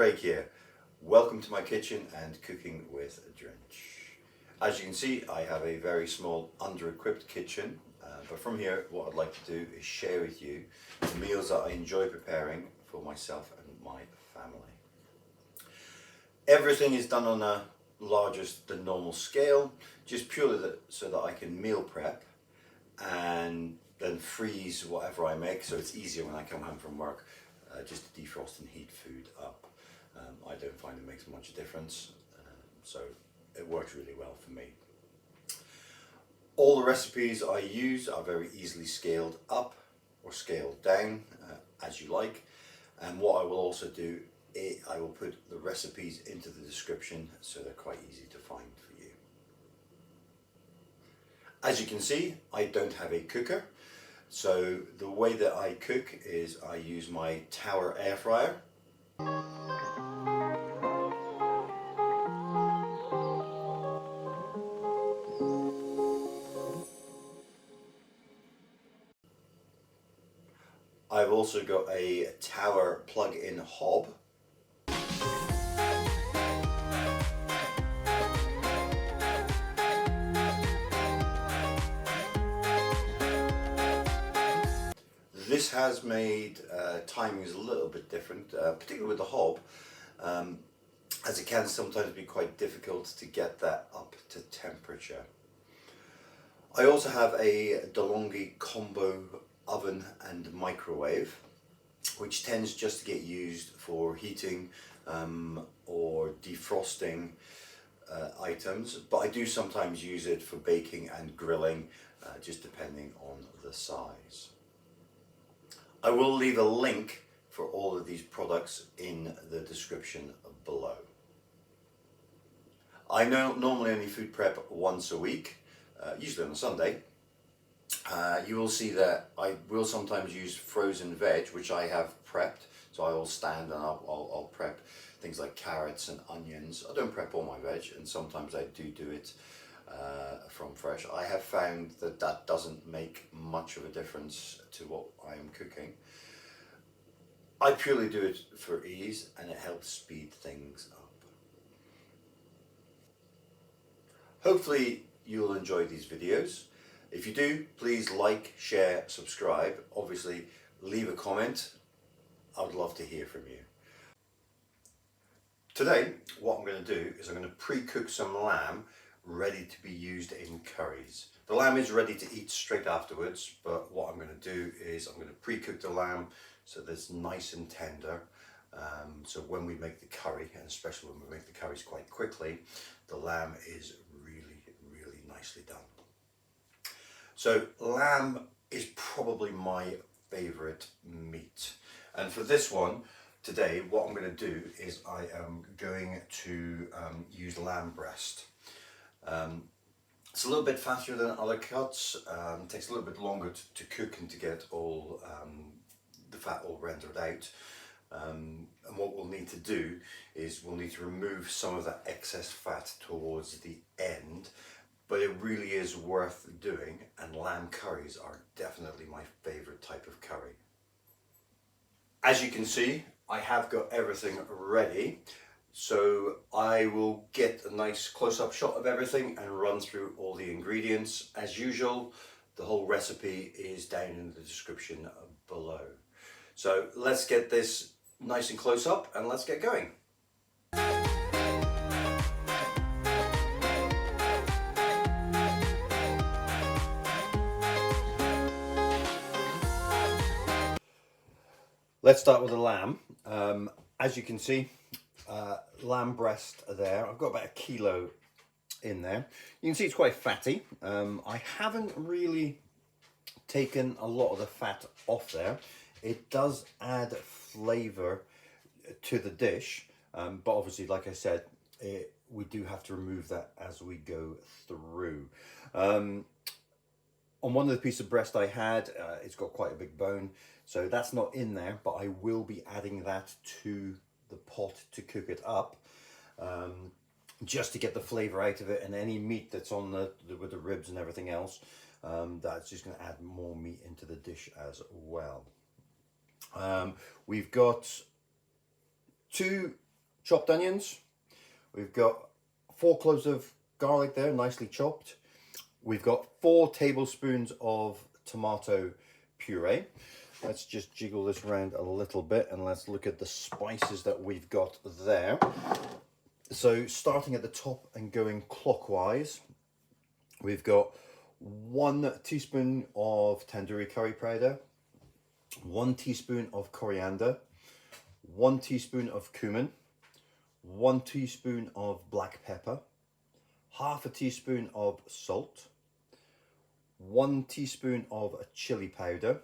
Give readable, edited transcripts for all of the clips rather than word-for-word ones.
Craig here. Welcome to my kitchen and cooking with a drench. As you can see, I have a very small under-equipped kitchen, but from here what I'd like to do is share with you the meals that I enjoy preparing for myself and my family. Everything is done on a larger than normal scale, just purely so that I can meal prep and then freeze whatever I make, so it's easier when I come home from work just to defrost and heat food up. I don't find it makes much difference, so it works really well for me. All the recipes I use are very easily scaled up or scaled down as you like, and what I will also do is I will put the recipes into the description so they're quite easy to find for you. As you can see, I don't have a cooker, so the way that I cook is I use my Tower air fryer. I've also got a Tower Plugin Hob. This has made timings a little bit different, particularly with the hob, as it can sometimes be quite difficult to get that up to temperature. I also have a DeLonghi combo oven and microwave, which tends just to get used for heating or defrosting items, but I do sometimes use it for baking and grilling, just depending on the size. I will leave a link for all of these products in the description below. I normally only food prep once a week, usually on a Sunday. You will see that I will sometimes use frozen veg, which I have prepped, so I will stand and I'll prep things like carrots and onions. I don't prep all my veg, and sometimes I do it from fresh. I have found that that doesn't make much of a difference to what I am cooking. I purely do it for ease, and it helps speed things up. Hopefully you'll enjoy these videos. If you do, please like, share, subscribe. Obviously, leave a comment. I would love to hear from you. Today, what I'm going to do is I'm going to pre-cook some lamb ready to be used in curries. The lamb is ready to eat straight afterwards, but what I'm going to do is I'm going to pre-cook the lamb so that it's nice and tender. So when we make the curry, and especially when we make the curries quite quickly, the lamb is really, really nicely done. So lamb is probably my favorite meat. And for this one, today, what I'm going to do is I am going to use lamb breast. It's a little bit faster than other cuts, takes a little bit longer to cook and to get all the fat all rendered out. And what we'll need to do is we'll need to remove some of that excess fat towards the end, but it really is worth doing, and lamb curries are definitely my favorite type of curry. As you can see, I have got everything ready. So I will get a nice close-up shot of everything and run through all the ingredients. As usual, the whole recipe is down in the description below. So let's get this nice and close up and let's get going. Let's start with the lamb. As you can see, lamb breast there. I've got about 1 kilo in there. You can see it's quite fatty. I haven't really taken a lot of the fat off there. It does add flavour to the dish, but obviously, like I said, we do have to remove that as we go through. On one of the pieces of breast I had, it's got quite a big bone, so that's not in there, but I will be adding that to the pot to cook it up, just to get the flavour out of it, and any meat that's on with the ribs and everything else, that's just going to add more meat into the dish as well. We've got 2 chopped onions. We've got 4 cloves of garlic there, nicely chopped. We've got 4 tablespoons of tomato puree. Let's just jiggle this around a little bit and let's look at the spices that we've got there. So starting at the top and going clockwise, we've got 1 teaspoon of tandoori curry powder, 1 teaspoon of coriander, 1 teaspoon of cumin, 1 teaspoon of black pepper, half a teaspoon of salt, 1 teaspoon of chili powder,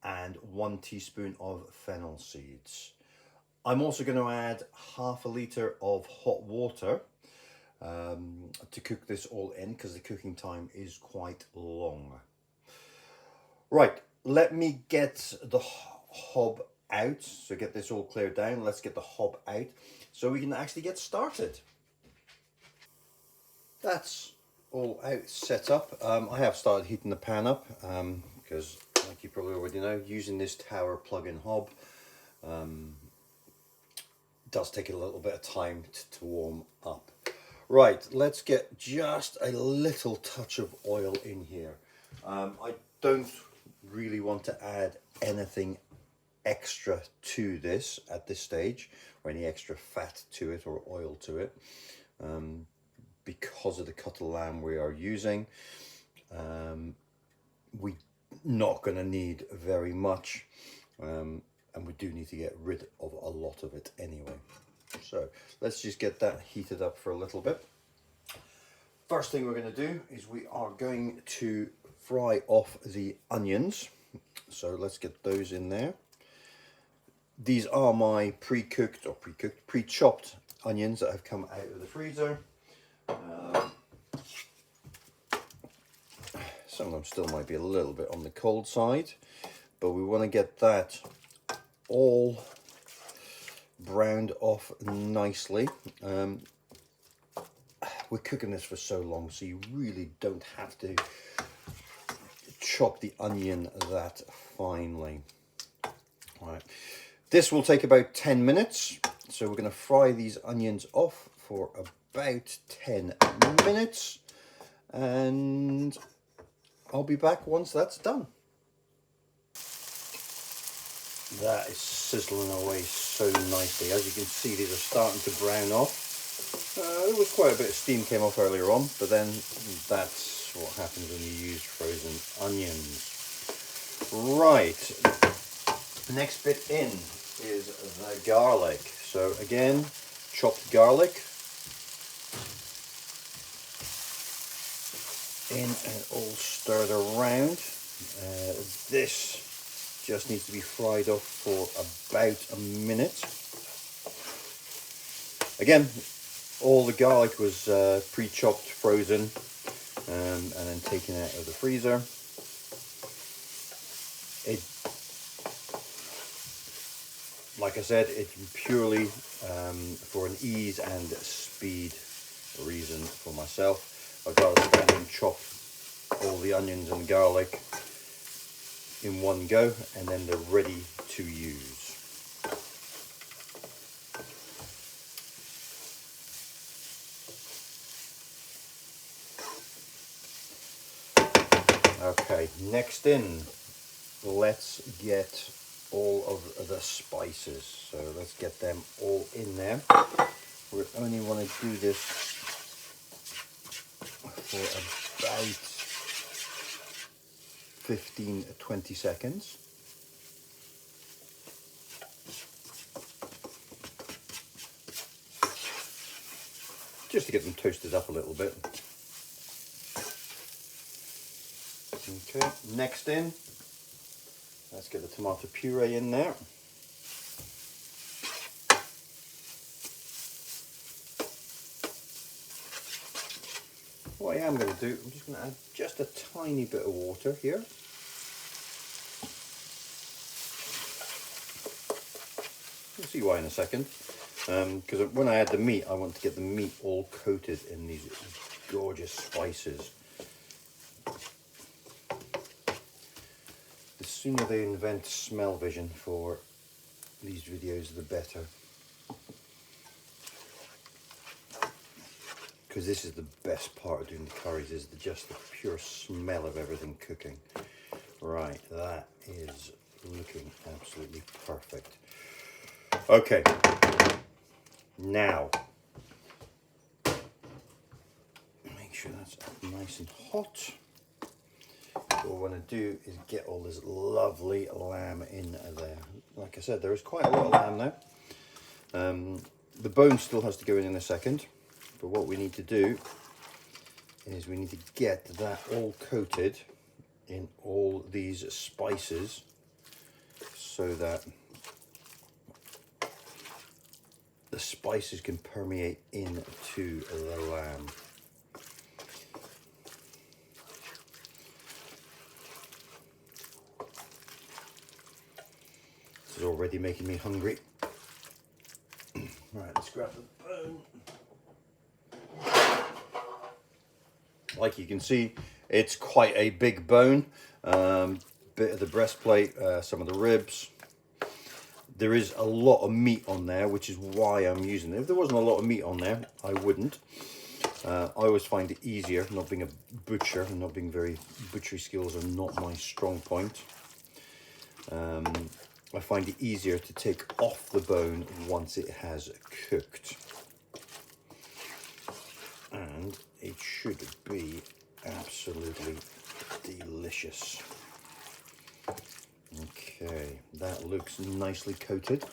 and 1 teaspoon of fennel seeds. I'm also going to add half a litre of hot water to cook this all in, because the cooking time is quite long. Right, let me get the hob out. So get this all cleared down. Let's get the hob out so we can actually get started. That's all out, set up. I have started heating the pan up because, like you probably already know, using this Tower plug-in hob does take a little bit of time to warm up. Right, let's get just a little touch of oil in here. I don't really want to add anything extra to this at this stage, or any extra fat to it or oil to it, because of the cut of lamb we are using. We're not going to need very much, and we do need to get rid of a lot of it anyway. So let's just get that heated up for a little bit. First thing we're going to do is we are going to fry off the onions. So let's get those in there. These are my pre-chopped onions that have come out of the freezer. Some of them still might be a little bit on the cold side, but we want to get that all browned off nicely. We're cooking this for so long, so you really don't have to chop the onion that finely. All right, this will take about 10 minutes, so we're going to fry these onions off for about 10 minutes, and I'll be back once that's done. That is sizzling away so nicely. As you can see, these are starting to brown off. There was quite a bit of steam came off earlier on, but then that's what happens when you use frozen onions. Right, next bit in is the garlic. So again, chopped garlic in and all stirred around. This just needs to be fried off for about a minute. Again, all the garlic was pre-chopped, frozen, and then taken out of the freezer. Like I said, it's purely for an ease and speed reason for myself. I'd rather stand and chop all the onions and garlic in one go, and then they're ready to use. Okay, next in, let's get all of the spices. So let's get them all in there. We only want to do this for about 15 to 20 seconds. Just to get them toasted up a little bit. Okay, next in, let's get the tomato puree in there. What I am going to do, I'm just going to add just a tiny bit of water here. You'll see why in a second. Because when I add the meat, I want to get the meat all coated in these gorgeous spices. The sooner they invent smell vision for these videos, the better. because this is the best part of doing the curries, is just the pure smell of everything cooking. Right, that is looking absolutely perfect. Okay, now make sure that's nice and hot. What I want to do is get all this lovely lamb in there. Like I said, there is quite a lot of lamb there. The bone still has to go in a second, but what we need to do is we need to get that all coated in all these spices so that the spices can permeate into the lamb. This is already making me hungry. Right, let's grab the bone. Like you can see, it's quite a big bone. Bit of the breastplate, some of the ribs. There is a lot of meat on there, which is why I'm using it. If there wasn't a lot of meat on there, I wouldn't. I always find it easier, not being a butcher and not being butchery skills are not my strong point. I find it easier to take off the bone once it has cooked. And it should be absolutely delicious. Okay, that looks nicely coated.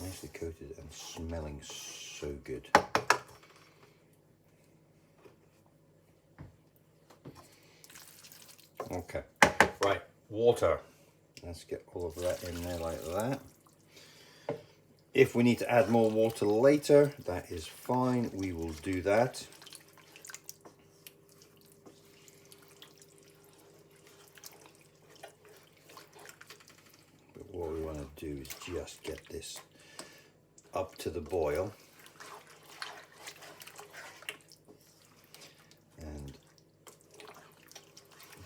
Nicely coated and smelling so good. Okay, right, water. Let's get all of that in there like that. If we need to add more water later, that is fine, we will do that. But what we want to do is just get this up to the boil. And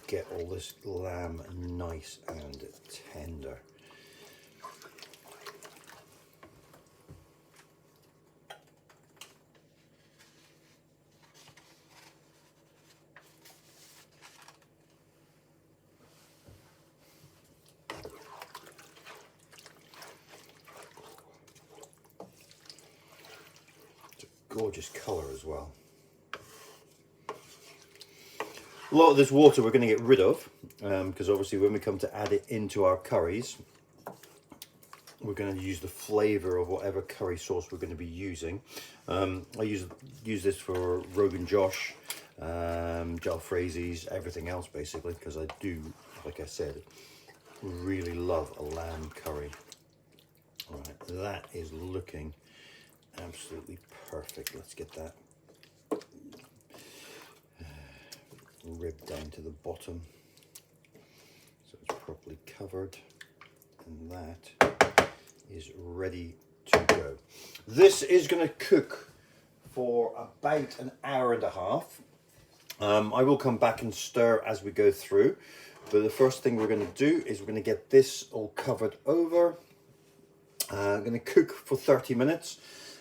get all this lamb nice and tender. It's a gorgeous colour as well. A lot of this water we're going to get rid of because obviously when we come to add it into our curries, we're going to use the flavour of whatever curry sauce we're going to be using. I use this for Rogan Josh, jalfrezis, everything else basically, because I do, like I said, really love a lamb curry. Right, that is looking absolutely perfect. Let's get that rib down to the bottom so it's properly covered, and that is ready to go. This is going to cook for about an hour and a half. I will come back and stir as we go through, but the first thing we're going to do is we're going to get this all covered over. I'm going to cook for 30 minutes,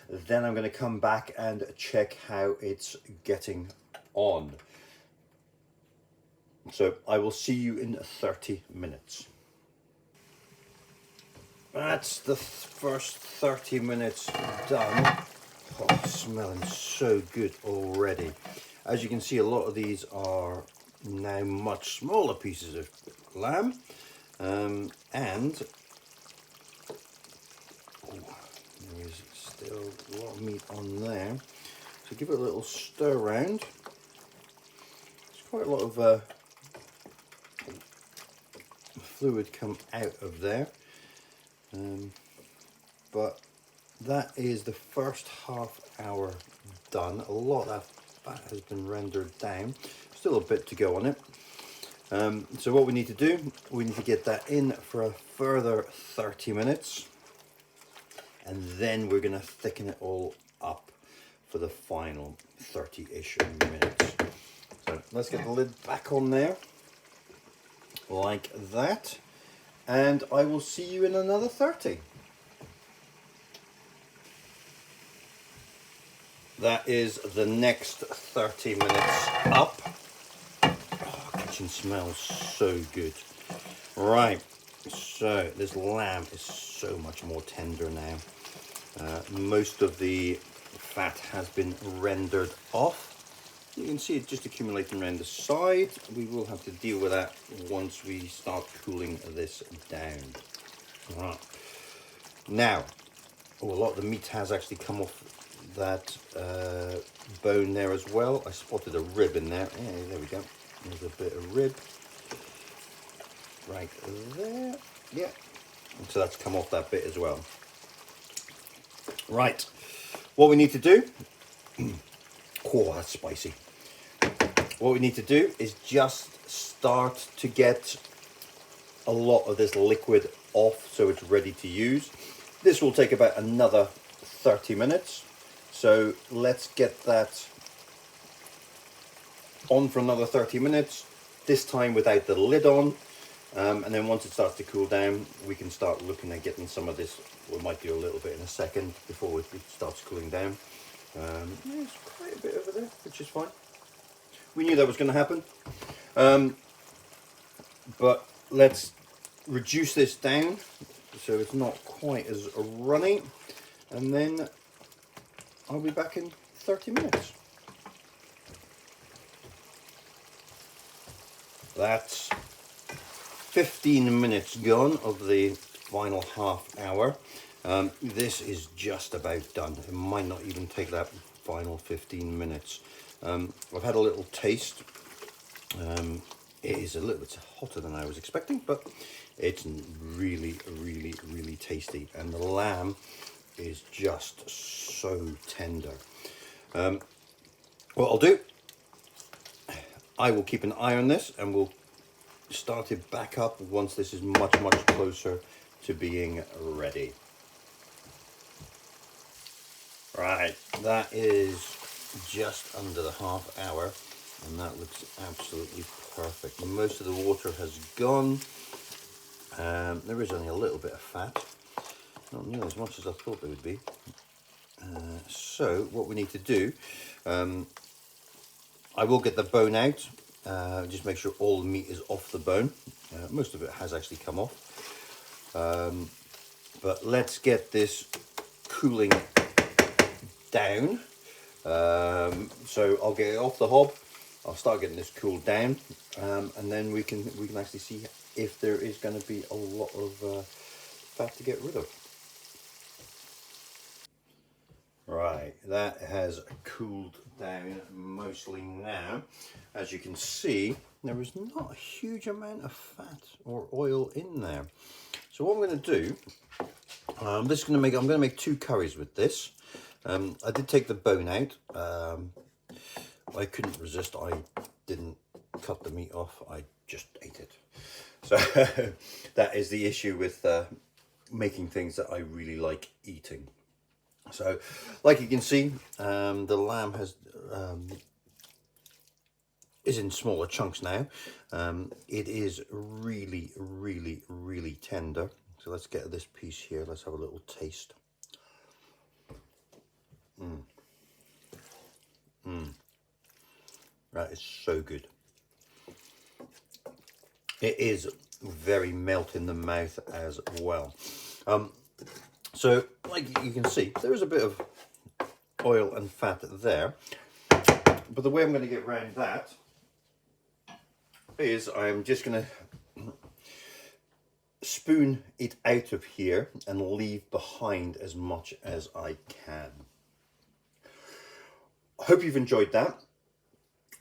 then I'm going to come back and check how it's getting on. So I will see you in 30 minutes. That's the first 30 minutes done. Oh, smelling so good already. As you can see, a lot of these are now much smaller pieces of lamb. And there is still a lot of meat on there. So give it a little stir around. There's quite a lot of fluid come out of there, but that is the first half hour done. A lot of that has been rendered down, still a bit to go on it. So what we need to do, we need to get that in for a further 30 minutes, and then we're going to thicken it all up for the final 30-ish minutes. So let's get the lid back on there, like that, and I will see you in another 30. That is the next 30 minutes up. Oh, kitchen smells so good. Right, so this lamb is so much more tender now. Most of the fat has been rendered off. You can see it just accumulating around the side. We will have to deal with that once we start cooling this down. Right. Now, a lot of the meat has actually come off that bone there as well. I spotted a rib in there. Yeah, there we go. There's a bit of rib right there. Yeah, so that's come off that bit as well. Right, what we need to do, oh, that's spicy. What we need to do is just start to get a lot of this liquid off so it's ready to use. This will take about another 30 minutes. So let's get that on for another 30 minutes, this time without the lid on. And then once it starts to cool down, we can start looking at getting some of this. We might do a little bit in a second before it starts cooling down. There's quite a bit over there, which is fine. We knew that was going to happen. But let's reduce this down so it's not quite as runny. And then I'll be back in 30 minutes. That's 15 minutes gone of the final half hour. This is just about done. It might not even take that final 15 minutes. I've had a little taste. It is a little bit hotter than I was expecting, but it's really, really, really tasty. And the lamb is just so tender. What I'll do, I will keep an eye on this and we'll start it back up once this is much closer to being ready. Right, that is just under the half hour and that looks absolutely perfect. Most of the water has gone. There is only a little bit of fat, not nearly as much as I thought there would be. So what we need to do, I will get the bone out, just make sure all the meat is off the bone. Most of it has actually come off. But let's get this cooling down. So I'll get it off the hob. I'll start getting this cooled down, and then we can actually see if there is going to be a lot of fat to get rid of. Right, that has cooled down mostly now. As you can see, there is not a huge amount of fat or oil in there. So what I'm going to do, I'm going to make 2 curries with this. I did take the bone out. I couldn't resist. I didn't cut the meat off. I just ate it. So that is the issue with making things that I really like eating. So, like you can see, the lamb is in smaller chunks now. It is really, really, really tender. So let's get this piece here. Let's have a little taste. That is so good. It is very melt in the mouth as well. So, like you can see, there is a bit of oil and fat there. But the way I'm going to get around that is I'm just going to spoon it out of here and leave behind as much as I can. I hope you've enjoyed that.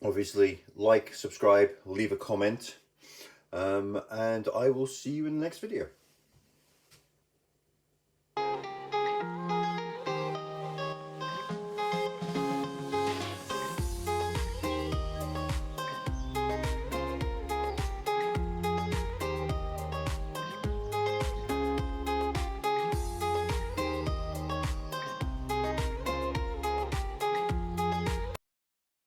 Obviously, like, subscribe, leave a comment, and I will see you in the next video.